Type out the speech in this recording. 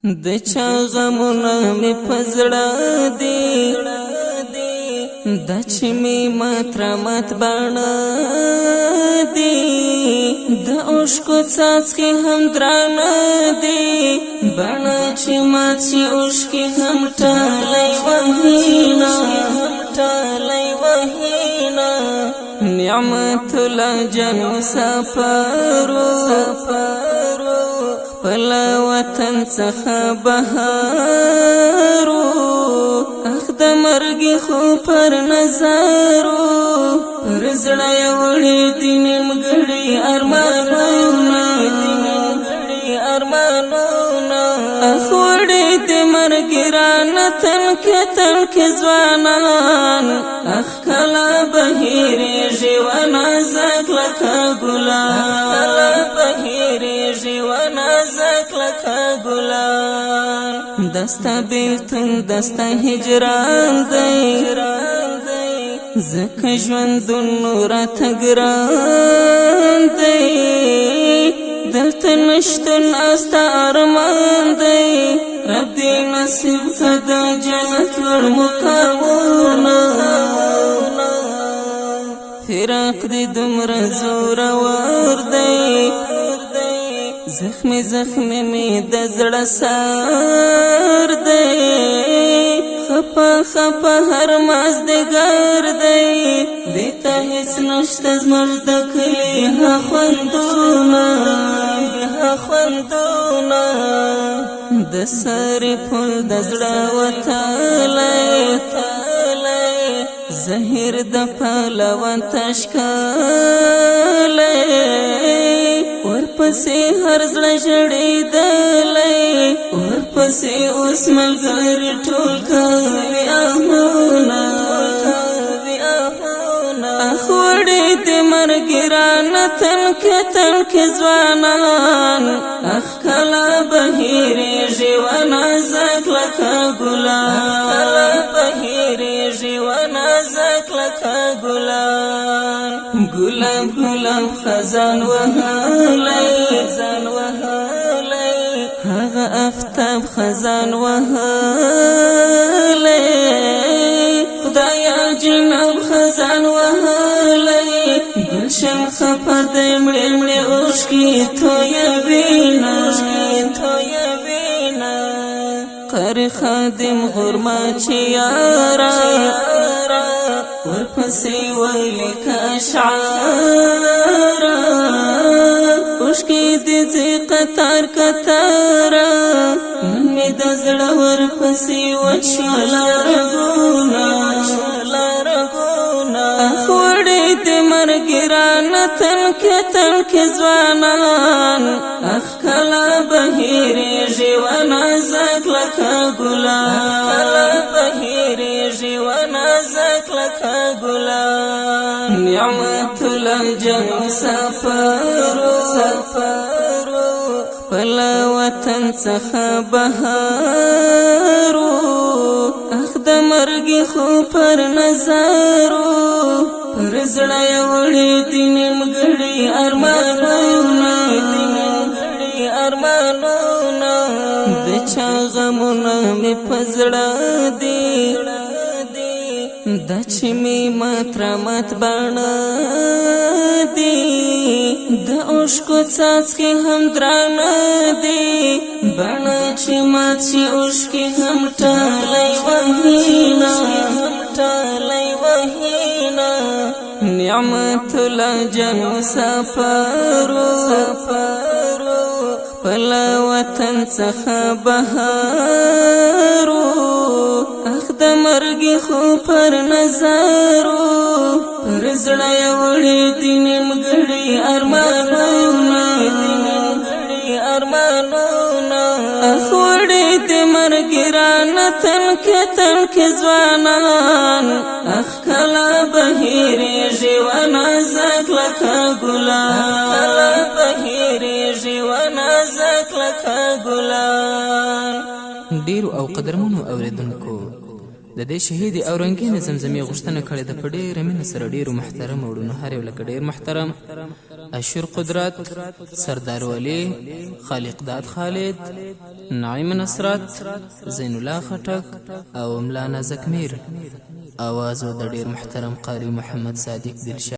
د چا غمونه می پزړه دی د چې می مات بڼه دی د اوښکو څاڅکي هم درانه دی بڼه چې مات شي اوښکې هم ټالی وهینا نعمت الله جان مسافرو خپل وطن څخه بهارو اخ د مرګي خو پر نظارو پر زړه یې وړي دي نیمګړي ارمانونه اخ وړي دي مرګي رانه تنکې ځوانان اخ کله بهیریږي ونازک لکه ګلان دستا بیلتون دستا هجران دی زکه ژوندون راته ګران دی دلته نشتون او ستا ارمان دی رب دې نصیب کړه د جنت لوړ مقامونه فراق دې دومره زورور دی زخمی می د زړه سار دی خپه هر مازدیګر دی دیته هیڅ نشته زموږ د کلي ها خوندونه د ساري پل د زړه وتلی زهیر د پهلوان تشکلی ورپسې هر زړه ژړېدلی ورپسې اوس ملګري ټول کوي آهونه اخ وړې د مرګي رانه تنکې ځوانان اخ کله بهیریږي ونازک لکه ګلان ګلاب خزان وهلی هغه افتاب خزان وهلی خدایا جناب خزان وهلی گلشن خپه دی مړې اوښکې تویوینه قاری خادم غرماچی یارا ورپسې ولیکه اشعارا اوښکې دې ځي قطار نن مې د زړه ورپسې وچوله رګونه اخ وړې دې مرګي رانه تنکې ځوانان اخ کله بهیریږي ونازک لکه ګلان نعمت الله جان مسافرو خپل وطن څخه بهارو اخ د مرګي خو پر نظارو پر زړه یې وړي دي نیمګړي ارمانونه د چا غمونه مې پزړه دی د چې می مات بڼه دی د اوښکو څاڅکي هم درانه دی بڼه چې مات شي اوښکې هم ټالی وهینا نعمت الله جان مسافرو خپل وطن څخه بهارو اخ د مرګي خو پر نظارو پر زړه یې وړي دي نیمګړي ارمانونه اخ وړي دي مرګي رانه تنکې ځوانان اخ کله بهیریږي ونازک لکه ګلان ډیرو او قدرمنو اوریدونکو د دې شهید او رنگین زمزمې غوښتنه کړې ده په ډېره مینه سره ډېرو محترم وړونو هر یو لکه ډېر محترم اشور قدرت، سردار ولی، خالق داد خالد، نعیم نصرت، زین الله خټک او ملا نازک میر. آواز د ډیر محترم قاری محمد صادق دلشاد.